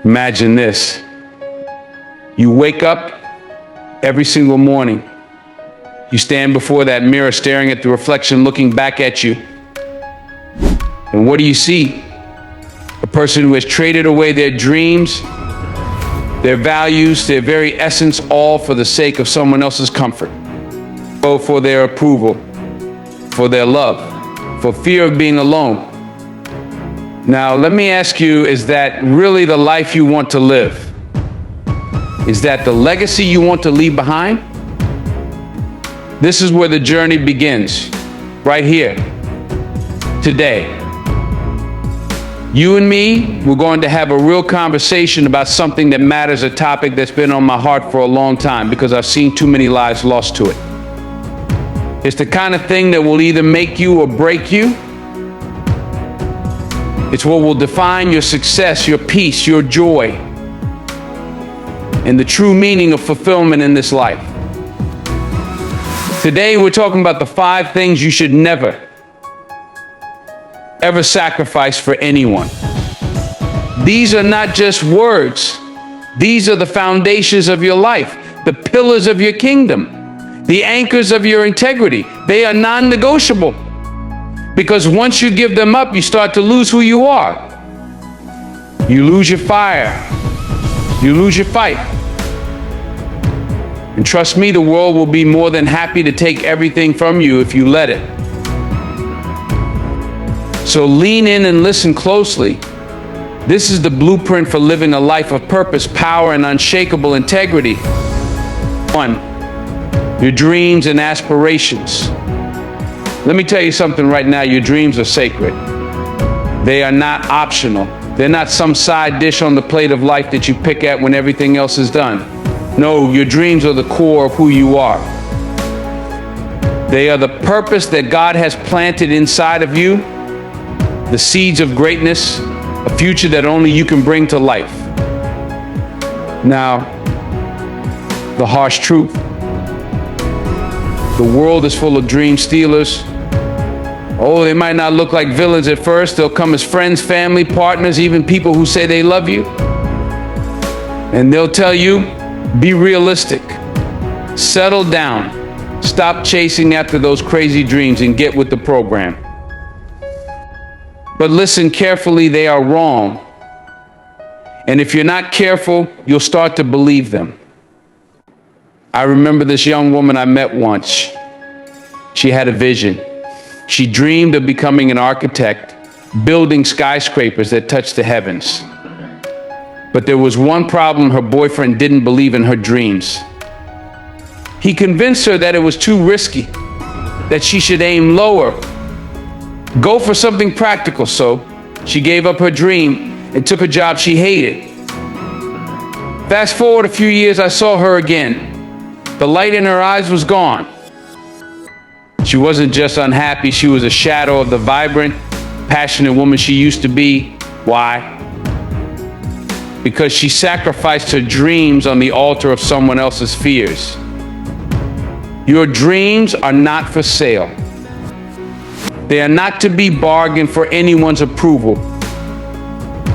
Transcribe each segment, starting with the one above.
Imagine this. You wake up every single morning. You stand before that mirror staring at the reflection, looking back at you. And what do you see? A person who has traded away their dreams, their values, their very essence, all for the sake of someone else's comfort, for their approval, for their love, for fear of being alone. Now, let me ask you, is that really the life you want to live? Is that the legacy you want to leave behind? This is where the journey begins, right here, today. You and me, we're going to have a real conversation about something that matters, a topic that's been on my heart for a long time because I've seen too many lives lost to it. It's the kind of thing that will either make you or break you. It's what will define your success, your peace, your joy, and the true meaning of fulfillment in this life. Today, we're talking about the 5 things you should never, ever sacrifice for anyone. These are not just words. These are the foundations of your life, the pillars of your kingdom, the anchors of your integrity. They are non-negotiable. Because once you give them up, you start to lose who you are. You lose your fire. You lose your fight. And trust me, the world will be more than happy to take everything from you if you let it. So lean in and listen closely. This is the blueprint for living a life of purpose, power, and unshakable integrity. 1, your dreams and aspirations. Let me tell you something right now, your dreams are sacred. They are not optional. They're not some side dish on the plate of life that you pick at when everything else is done. No, your dreams are the core of who you are. They are the purpose that God has planted inside of you, the seeds of greatness, a future that only you can bring to life. Now, the harsh truth. The world is full of dream stealers. Oh, they might not look like villains at first. They'll come as friends, family, partners, even people who say they love you. And they'll tell you, be realistic. Settle down. Stop chasing after those crazy dreams and get with the program. But listen carefully, they are wrong. And if you're not careful, you'll start to believe them. I remember this young woman I met once. She had a vision. She dreamed of becoming an architect, building skyscrapers that touched the heavens. But there was one problem: her boyfriend didn't believe in her dreams. He convinced her that it was too risky, that she should aim lower, go for something practical. So she gave up her dream and took a job she hated. Fast forward a few years, I saw her again. The light in her eyes was gone. She wasn't just unhappy, she was a shadow of the vibrant, passionate woman she used to be. Why? Because she sacrificed her dreams on the altar of someone else's fears. Your dreams are not for sale. They are not to be bargained for anyone's approval.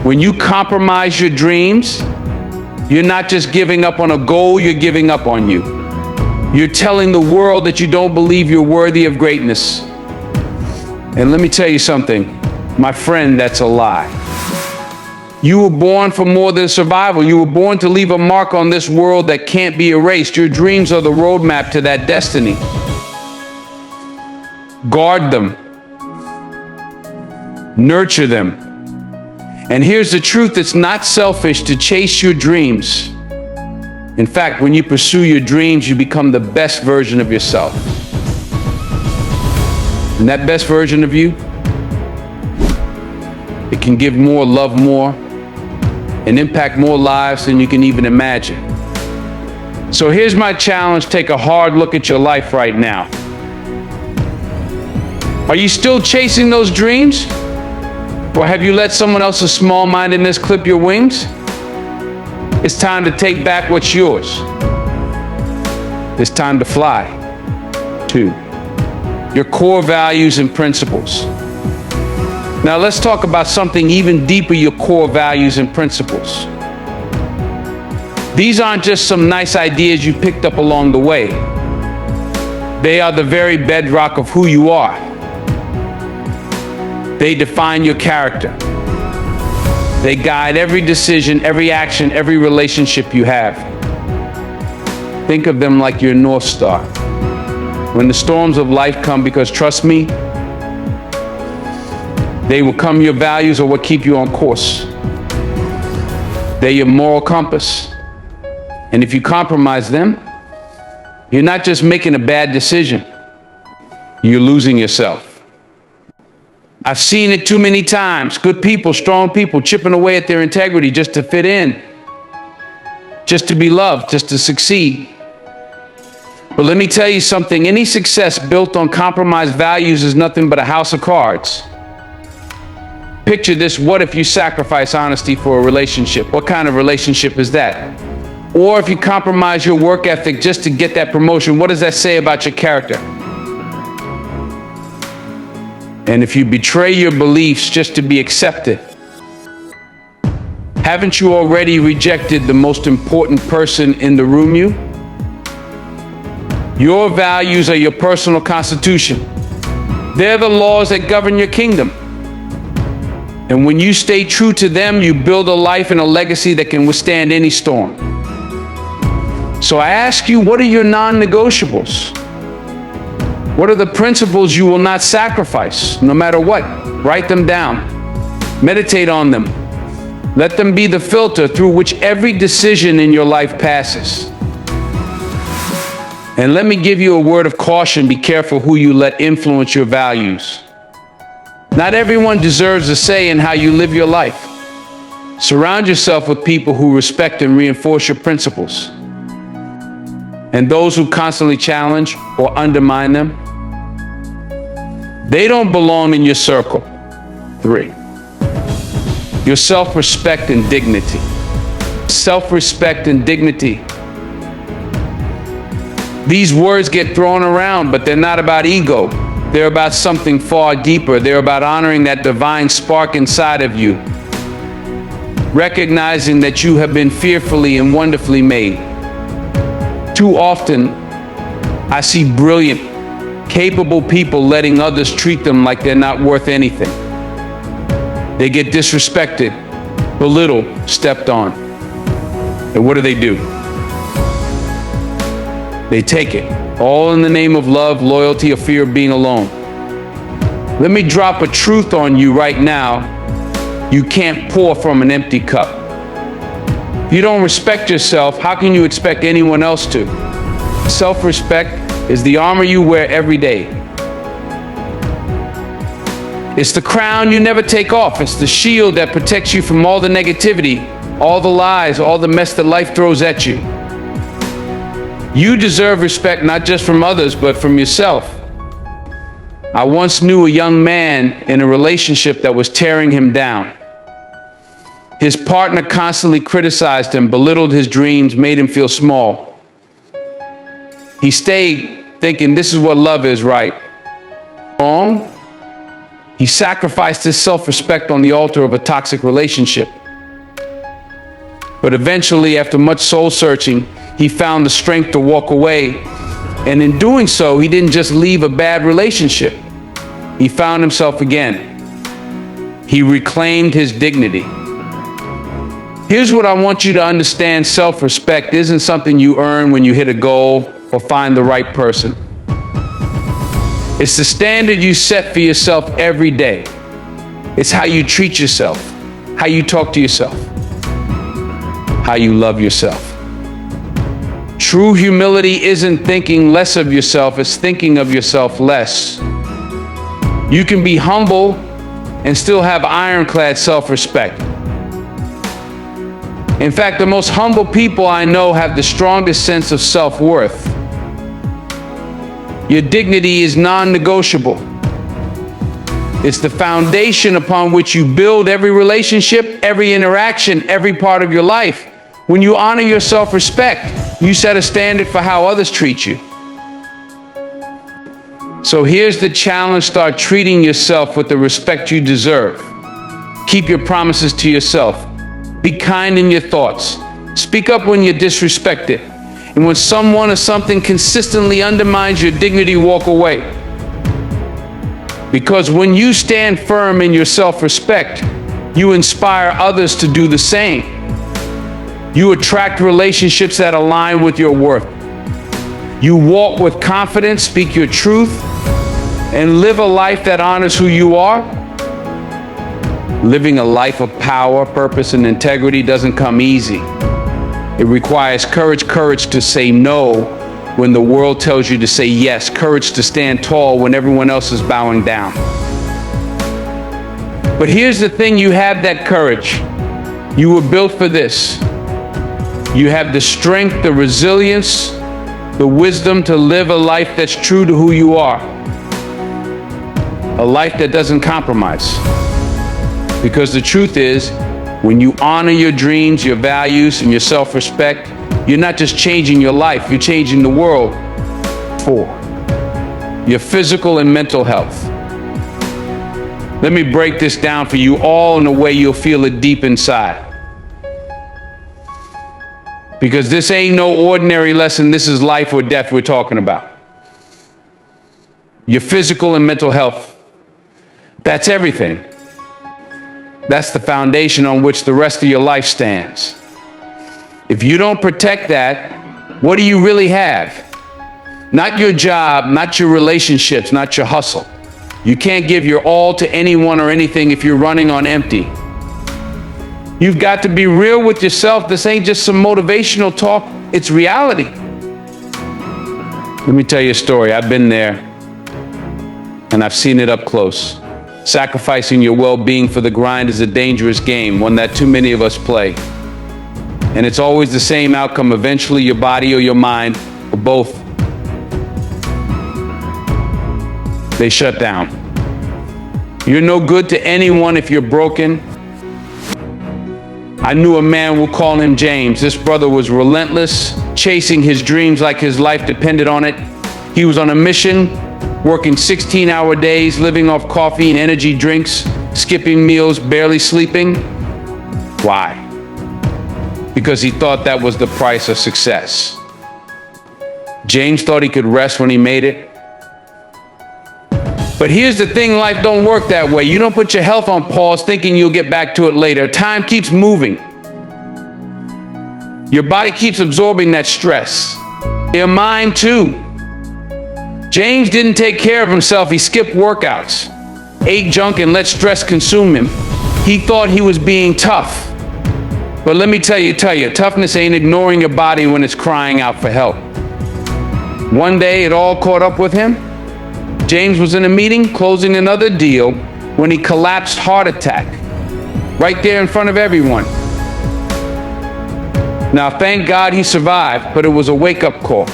When you compromise your dreams, you're not just giving up on a goal, you're giving up on you. You're telling the world that you don't believe you're worthy of greatness. And let me tell you something, my friend, that's a lie. You were born for more than survival. You were born to leave a mark on this world that can't be erased. Your dreams are the roadmap to that destiny. Guard them. Nurture them. And here's the truth, it's not selfish to chase your dreams. In fact, when you pursue your dreams, you become the best version of yourself. And that best version of you, it can give more, love more, and impact more lives than you can even imagine. So here's my challenge. Take a hard look at your life right now. Are you still chasing those dreams? Or have you let someone else's small-mindedness clip your wings? It's time to take back what's yours. It's time to fly. 2, your core values and principles. Now let's talk about something even deeper, your core values and principles. These aren't just some nice ideas you picked up along the way. They are the very bedrock of who you are. They define your character. They guide every decision, every action, every relationship you have. Think of them like your North Star. When the storms of life come, because trust me, they will come, your values are what keep you on course. They're your moral compass. And if you compromise them, you're not just making a bad decision, you're losing yourself. I've seen it too many times. Good people, strong people, chipping away at their integrity just to fit in, just to be loved, just to succeed. But let me tell you something, any success built on compromised values is nothing but a house of cards. Picture this, what if you sacrifice honesty for a relationship? What kind of relationship is that? Or if you compromise your work ethic just to get that promotion, what does that say about your character? And if you betray your beliefs just to be accepted, haven't you already rejected the most important person in the room? Your values are your personal constitution. They're the laws that govern your kingdom. And when you stay true to them, you build a life and a legacy that can withstand any storm. So I ask you, what are your non-negotiables? What are the principles you will not sacrifice, no matter what? Write them down. Meditate on them. Let them be the filter through which every decision in your life passes. And let me give you a word of caution. Be careful who you let influence your values. Not everyone deserves a say in how you live your life. Surround yourself with people who respect and reinforce your principles. And those who constantly challenge or undermine them, they don't belong in your circle. 3, your self-respect and dignity. Self-respect and dignity. These words get thrown around, but they're not about ego. They're about something far deeper. They're about honoring that divine spark inside of you. Recognizing that you have been fearfully and wonderfully made. Too often, I see brilliant, capable people letting others treat them like they're not worth anything. They get disrespected, belittled, stepped on. And what do? They take it, all in the name of love, loyalty, or fear of being alone. Let me drop a truth on you right now. You can't pour from an empty cup. If you don't respect yourself, how can you expect anyone else to? Self-respect is the armor you wear every day. It's the crown you never take off. It's the shield that protects you from all the negativity, all the lies, all the mess that life throws at you. You deserve respect not just from others, but from yourself. I once knew a young man in a relationship that was tearing him down. His partner constantly criticized him, belittled his dreams, made him feel small. He stayed thinking this is what love is, right? Wrong. He sacrificed his self-respect on the altar of a toxic relationship. But eventually, after much soul searching, he found the strength to walk away. And in doing so, he didn't just leave a bad relationship. He found himself again. He reclaimed his dignity. Here's what I want you to understand. Self-respect isn't something you earn when you hit a goal or find the right person. It's the standard you set for yourself every day. It's how you treat yourself, how you talk to yourself, how you love yourself. True humility isn't thinking less of yourself, it's thinking of yourself less. You can be humble and still have ironclad self-respect. In fact, the most humble people I know have the strongest sense of self-worth. Your dignity is non-negotiable. It's the foundation upon which you build every relationship, every interaction, every part of your life. When you honor your self-respect, you set a standard for how others treat you. So here's the challenge. Start treating yourself with the respect you deserve. Keep your promises to yourself. Be kind in your thoughts. Speak up when you're disrespected. And when someone or something consistently undermines your dignity, walk away. Because when you stand firm in your self-respect, you inspire others to do the same. You attract relationships that align with your worth. You walk with confidence, speak your truth, and live a life that honors who you are. Living a life of power, purpose, and integrity doesn't come easy. It requires courage to say no when the world tells you to say yes, courage to stand tall when everyone else is bowing down. But here's the thing, you have that courage. You were built for this. You have the strength, the resilience, the wisdom to live a life that's true to who you are. A life that doesn't compromise. Because the truth is, when you honor your dreams, your values, and your self-respect, you're not just changing your life, you're changing the world for your physical and mental health. Let me break this down for you all in a way you'll feel it deep inside. Because this ain't no ordinary lesson, this is life or death we're talking about. Your physical and mental health, that's everything. That's the foundation on which the rest of your life stands. If you don't protect that, what do you really have? Not your job, not your relationships, not your hustle. You can't give your all to anyone or anything if you're running on empty. You've got to be real with yourself. This ain't just some motivational talk, it's reality. Let me tell you a story. I've been there, and I've seen it up close. Sacrificing your well-being for the grind is a dangerous game, one that too many of us play. And it's always the same outcome. Eventually, your body or your mind, or both, they shut down. You're no good to anyone if you're broken. I knew a man, we'll call him James. This brother was relentless, chasing his dreams like his life depended on it. He was on a mission, working 16-hour days, living off coffee and energy drinks, skipping meals, barely sleeping. Why? Because he thought that was the price of success. James thought he could rest when he made it. But here's the thing, life don't work that way. You don't put your health on pause thinking you'll get back to it later. Time keeps moving. Your body keeps absorbing that stress. Your mind too. James didn't take care of himself. He skipped workouts, ate junk, and let stress consume him. He thought he was being tough. But let me tell you, toughness ain't ignoring your body when it's crying out for help. One day it all caught up with him. James was in a meeting closing another deal when he collapsed, heart attack, right there in front of everyone. Now, thank God he survived, but it was a wake-up call.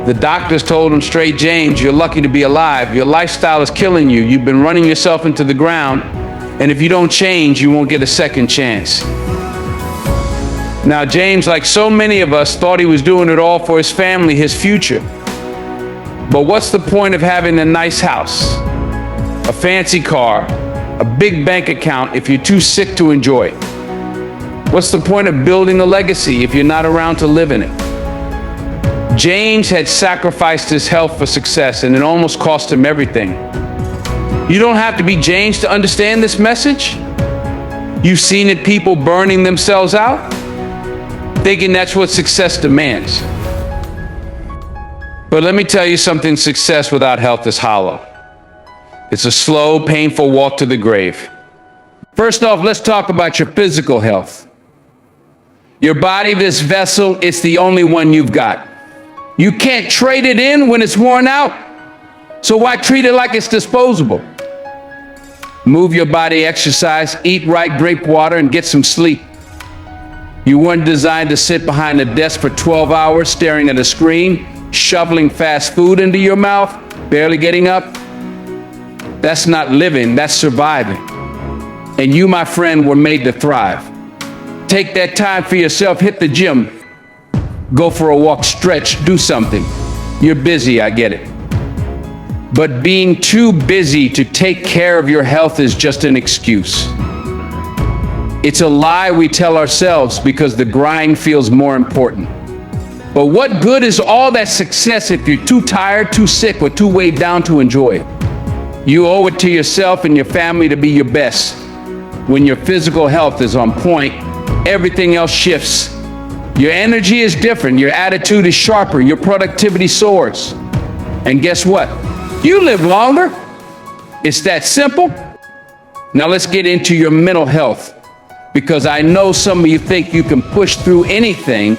The doctors told him straight, James, you're lucky to be alive. Your lifestyle is killing you. You've been running yourself into the ground, and if you don't change, you won't get a second chance. Now, James, like so many of us, thought he was doing it all for his family, his future. But what's the point of having a nice house, a fancy car, a big bank account if you're too sick to enjoy it? What's the point of building a legacy if you're not around to live in it? James had sacrificed his health for success, and it almost cost him everything. You don't have to be James to understand this message. You've seen it, people burning themselves out, thinking that's what success demands. But let me tell you something, success without health is hollow. It's a slow, painful walk to the grave. First off, let's talk about your physical health. Your body, this vessel, it's the only one you've got. You can't trade it in when it's worn out. So why treat it like it's disposable? Move your body, exercise, eat right, drink water, and get some sleep. You weren't designed to sit behind a desk for 12 hours staring at a screen, shoveling fast food into your mouth, barely getting up. That's not living, that's surviving. And you, my friend, were made to thrive. Take that time for yourself, hit the gym, go for a walk, stretch, do something. You're busy, I get it. But being too busy to take care of your health is just an excuse. It's a lie we tell ourselves because the grind feels more important. But what good is all that success if you're too tired, too sick, or too weighed down to enjoy it? You owe it to yourself and your family to be your best. When your physical health is on point, everything else shifts. Your energy is different, your attitude is sharper, your productivity soars. And guess what? You live longer. It's that simple. Now let's get into your mental health, because I know some of you think you can push through anything,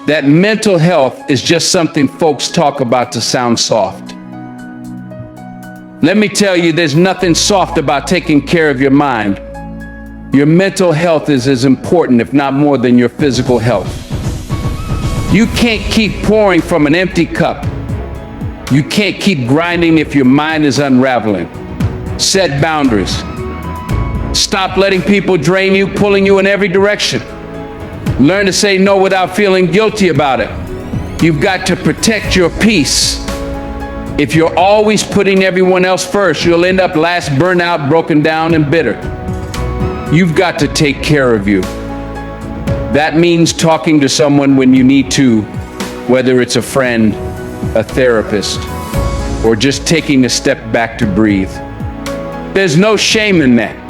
that mental health is just something folks talk about to sound soft. Let me tell you, there's nothing soft about taking care of your mind. Your mental health is as important, if not more, than your physical health. You can't keep pouring from an empty cup. You can't keep grinding if your mind is unraveling. Set boundaries. Stop letting people drain you, pulling you in every direction. Learn to say no without feeling guilty about it. You've got to protect your peace. If you're always putting everyone else first, you'll end up last burnt out, broken down, and bitter. You've got to take care of you. That means talking to someone when you need to, whether it's a friend, a therapist, or just taking a step back to breathe. There's no shame in that.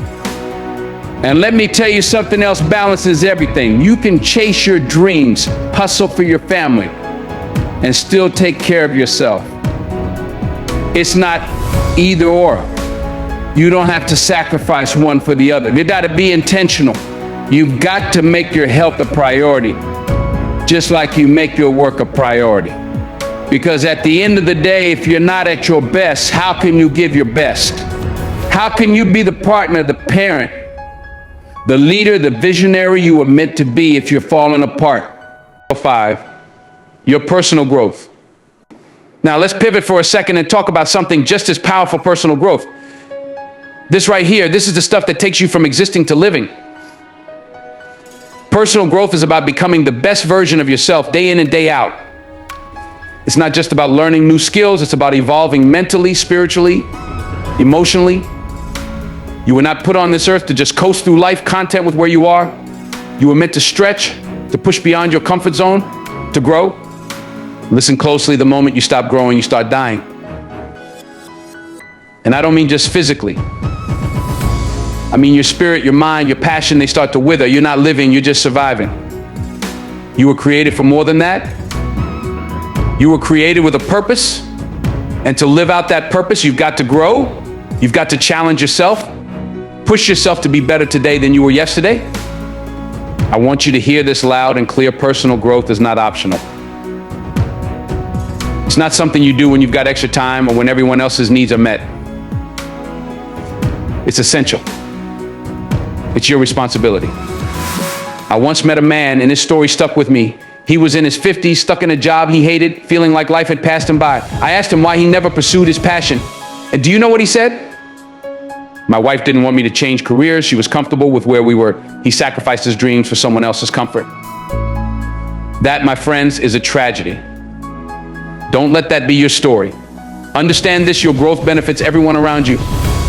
And let me tell you something else balances everything. You can chase your dreams, hustle for your family, and still take care of yourself. It's not either or. You don't have to sacrifice one for the other. You got to be intentional. You've got to make your health a priority, just like you make your work a priority. Because at the end of the day, if you're not at your best, how can you give your best? How can you be the partner, the parent, the leader, the visionary you were meant to be if you're falling apart? 5, your personal growth. Now let's pivot for a second and talk about something just as powerful, personal growth. This right here, this is the stuff that takes you from existing to living. Personal growth is about becoming the best version of yourself day in and day out. It's not just about learning new skills, it's about evolving mentally, spiritually, emotionally. You were not put on this earth to just coast through life content with where you are. You were meant to stretch, to push beyond your comfort zone, to grow. Listen closely, the moment you stop growing, you start dying. And I don't mean just physically. I mean your spirit, your mind, your passion, they start to wither. You're not living, you're just surviving. You were created for more than that. You were created with a purpose. And to live out that purpose, you've got to grow. You've got to challenge yourself. Push yourself to be better today than you were yesterday. I want you to hear this loud and clear. Personal growth is not optional. It's not something you do when you've got extra time or when everyone else's needs are met. It's essential. It's your responsibility. I once met a man, and his story stuck with me. He was in his 50s, stuck in a job he hated, feeling like life had passed him by. I asked him why he never pursued his passion. And do you know what he said? My wife didn't want me to change careers. She was comfortable with where we were. He sacrificed his dreams for someone else's comfort. That, my friends, is a tragedy. Don't let that be your story. Understand this, your growth benefits everyone around you.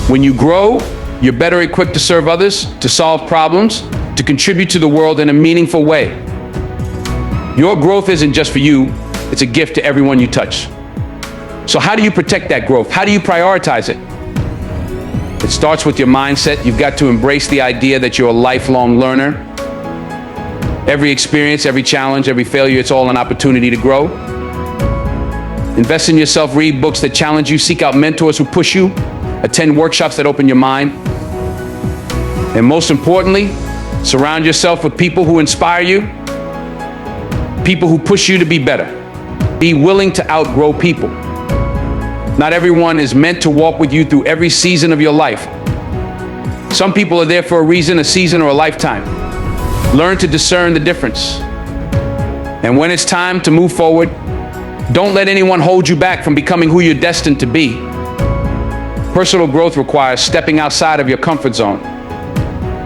When you grow, you're better equipped to serve others, to solve problems, to contribute to the world in a meaningful way. Your growth isn't just for you, it's a gift to everyone you touch. So how do you protect that growth? How do you prioritize it? It starts with your mindset. You've got to embrace the idea that you're a lifelong learner. Every experience, every challenge, every failure, it's all an opportunity to grow. Invest in yourself, read books that challenge you, seek out mentors who push you, attend workshops that open your mind. And most importantly, surround yourself with people who inspire you, people who push you to be better. Be willing to outgrow people. Not everyone is meant to walk with you through every season of your life. Some people are there for a reason, a season, or a lifetime. Learn to discern the difference. And when it's time to move forward, don't let anyone hold you back from becoming who you're destined to be. Personal growth requires stepping outside of your comfort zone.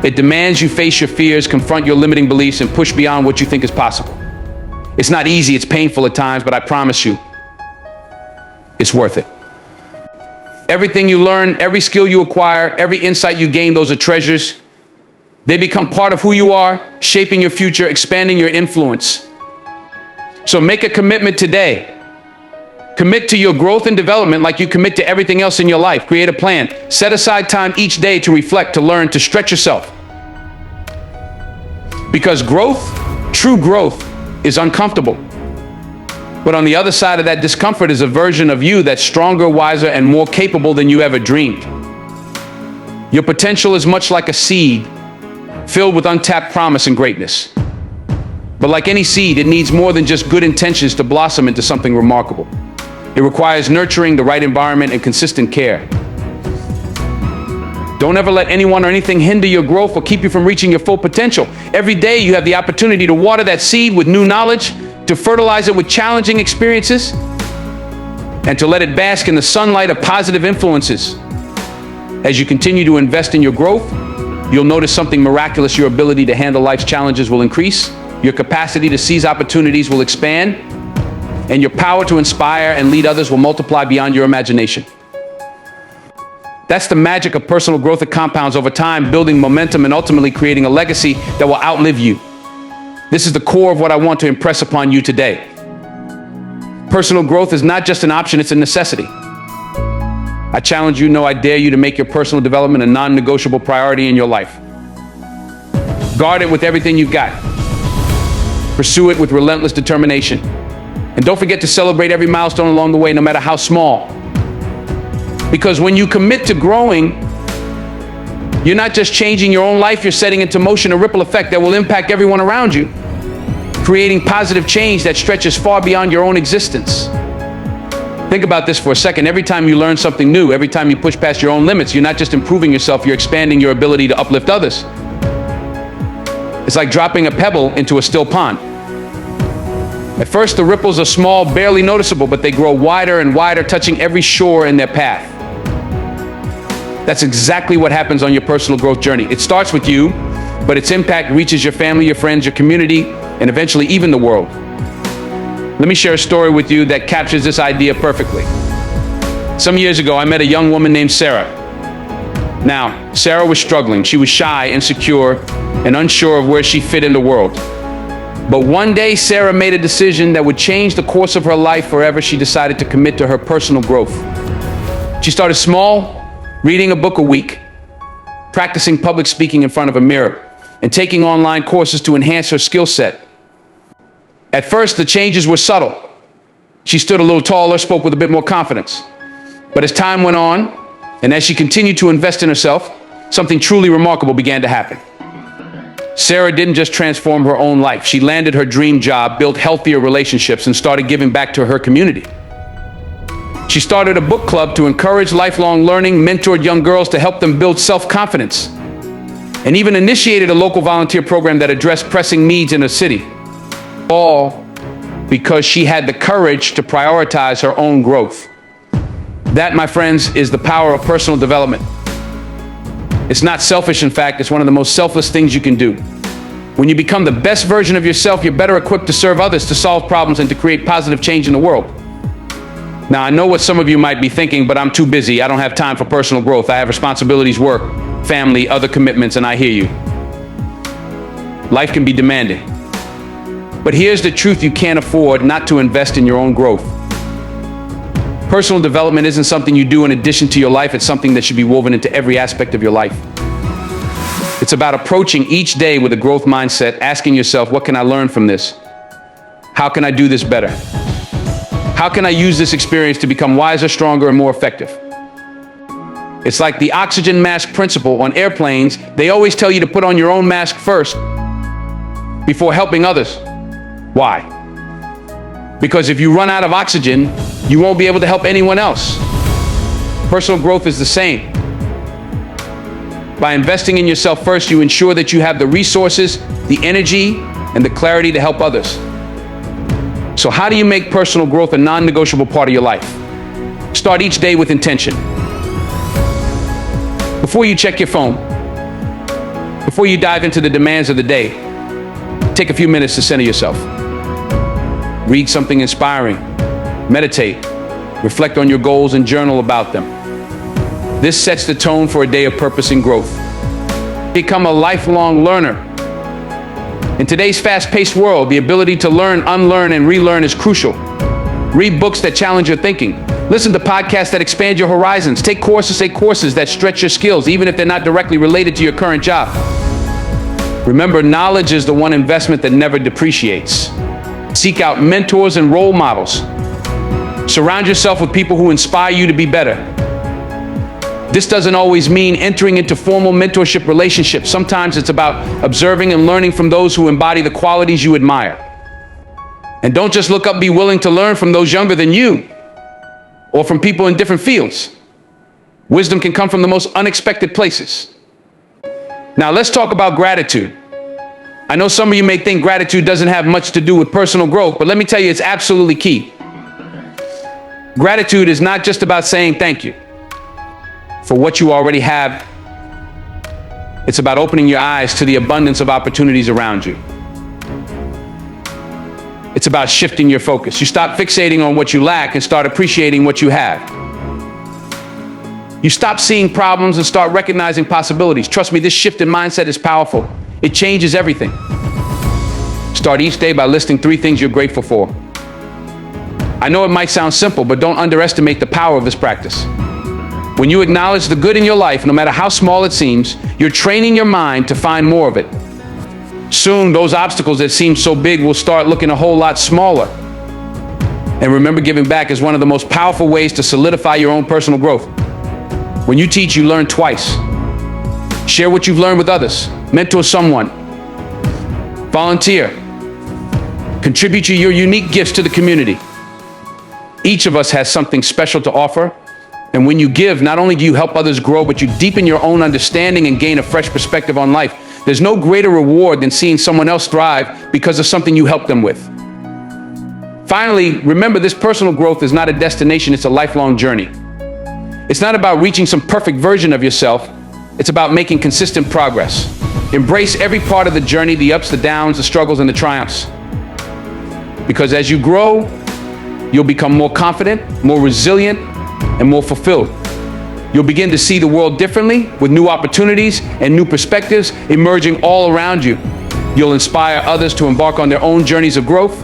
It demands you face your fears, confront your limiting beliefs, and push beyond what you think is possible. It's not easy, it's painful at times, but I promise you, it's worth it. Everything you learn, every skill you acquire, every insight you gain, those are treasures They become part of who you are, shaping your future, expanding your influence. So make a commitment today. Commit to your growth and development like you commit to everything else in your life. Create a plan. Set aside time each day to reflect, to learn, to stretch yourself. Because growth, true growth, is uncomfortable. But on the other side of that discomfort is a version of you that's stronger, wiser, and more capable than you ever dreamed. Your potential is much like a seed filled with untapped promise and greatness. But like any seed, it needs more than just good intentions to blossom into something remarkable. It requires nurturing, the right environment, and consistent care. Don't ever let anyone or anything hinder your growth or keep you from reaching your full potential. Every day you have the opportunity to water that seed with new knowledge, to fertilize it with challenging experiences, and to let it bask in the sunlight of positive influences. As you continue to invest in your growth, you'll notice something miraculous. Your ability to handle life's challenges will increase, your capacity to seize opportunities will expand, and your power to inspire and lead others will multiply beyond your imagination. That's the magic of personal growth that compounds over time, building momentum and ultimately creating a legacy that will outlive you. This is the core of what I want to impress upon you today. Personal growth is not just an option, it's a necessity. I challenge you, no, I dare you to make your personal development a non-negotiable priority in your life. Guard it with everything you've got. Pursue it with relentless determination. And don't forget to celebrate every milestone along the way, no matter how small. Because when you commit to growing, you're not just changing your own life, you're setting into motion a ripple effect that will impact everyone around you, creating positive change that stretches far beyond your own existence. Think about this for a second. Every time you learn something new, every time you push past your own limits, you're not just improving yourself, you're expanding your ability to uplift others. It's like dropping a pebble into a still pond. At first, the ripples are small, barely noticeable, but they grow wider and wider, touching every shore in their path. That's exactly what happens on your personal growth journey. It starts with you, but its impact reaches your family, your friends, your community, and eventually even the world. Let me share a story with you that captures this idea perfectly. Some years ago, I met a young woman named Sarah. Now, Sarah was struggling. She was shy, insecure, and unsure of where she fit in the world. But one day, Sarah made a decision that would change the course of her life forever. She decided to commit to her personal growth. She started small, reading a book a week, practicing public speaking in front of a mirror, and taking online courses to enhance her skill set. At first, the changes were subtle. She stood a little taller, spoke with a bit more confidence. But as time went on, and as she continued to invest in herself, something truly remarkable began to happen. Sarah didn't just transform her own life. She landed her dream job, built healthier relationships, and started giving back to her community. She started a book club to encourage lifelong learning, mentored young girls to help them build self-confidence, and even initiated a local volunteer program that addressed pressing needs in her city. All because she had the courage to prioritize her own growth. That, my friends, is the power of personal development. It's not selfish, in fact, it's one of the most selfless things you can do. When you become the best version of yourself, you're better equipped to serve others, to solve problems, and to create positive change in the world. Now, I know what some of you might be thinking, but I'm too busy. I don't have time for personal growth. I have responsibilities, work, family, other commitments, and I hear you. Life can be demanding. But here's the truth: you can't afford not to invest in your own growth. Personal development isn't something you do in addition to your life. It's something that should be woven into every aspect of your life. It's about approaching each day with a growth mindset, asking yourself, what can I learn from this? How can I do this better? How can I use this experience to become wiser, stronger, and more effective? It's like the oxygen mask principle on airplanes. They always tell you to put on your own mask first before helping others. Why? Because if you run out of oxygen, you won't be able to help anyone else. Personal growth is the same. By investing in yourself first, you ensure that you have the resources, the energy, and the clarity to help others. So how do you make personal growth a non-negotiable part of your life? Start each day with intention. Before you check your phone, before you dive into the demands of the day, take a few minutes to center yourself. Read something inspiring, meditate, reflect on your goals, and journal about them. This sets the tone for a day of purpose and growth. become a lifelong learner. In today's fast-paced world, the ability to learn, unlearn, and relearn is crucial. Read books that challenge your thinking. Listen to podcasts that expand your horizons. Take courses that stretch your skills, even if they're not directly related to your current job. Remember, knowledge is the one investment that never depreciates. Seek out mentors and role models. Surround yourself with people who inspire you to be better. This doesn't always mean entering into formal mentorship relationships. Sometimes it's about observing and learning from those who embody the qualities you admire. And don't just look up, be willing to learn from those younger than you or from people in different fields. Wisdom can come from the most unexpected places. Now let's talk about gratitude. I know some of you may think gratitude doesn't have much to do with personal growth, but let me tell you, it's absolutely key. Gratitude is not just about saying thank you for what you already have. It's about opening your eyes to the abundance of opportunities around you. It's about shifting your focus. You stop fixating on what you lack and start appreciating what you have. You stop seeing problems and start recognizing possibilities. Trust me, this shift in mindset is powerful. It changes everything. Start each day by listing 3 things you're grateful for. I know it might sound simple, but don't underestimate the power of this practice. When you acknowledge the good in your life, no matter how small it seems, you're training your mind to find more of it. Soon, those obstacles that seem so big will start looking a whole lot smaller. And remember, giving back is one of the most powerful ways to solidify your own personal growth. When you teach, you learn twice. Share what you've learned with others. Mentor someone. Volunteer. Contribute your unique gifts to the community. Each of us has something special to offer. And when you give, not only do you help others grow, but you deepen your own understanding and gain a fresh perspective on life. There's no greater reward than seeing someone else thrive because of something you helped them with. Finally, remember, this personal growth is not a destination, it's a lifelong journey. It's not about reaching some perfect version of yourself. It's about making consistent progress. Embrace every part of the journey, the ups, the downs, the struggles, and the triumphs. Because as you grow, you'll become more confident, more resilient, and more fulfilled. You'll begin to see the world differently, with new opportunities and new perspectives emerging all around you. You'll inspire others to embark on their own journeys of growth.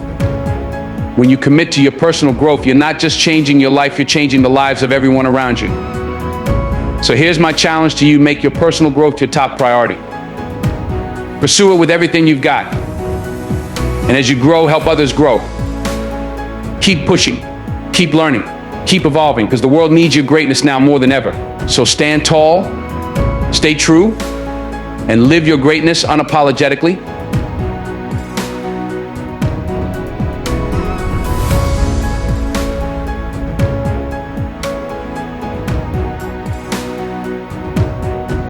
When you commit to your personal growth, you're not just changing your life, you're changing the lives of everyone around you. So here's my challenge to you: make your personal growth your top priority. Pursue it with everything you've got. And as you grow, help others grow. Keep pushing, keep learning, keep evolving, because the world needs your greatness now more than ever. So stand tall, stay true, and live your greatness unapologetically.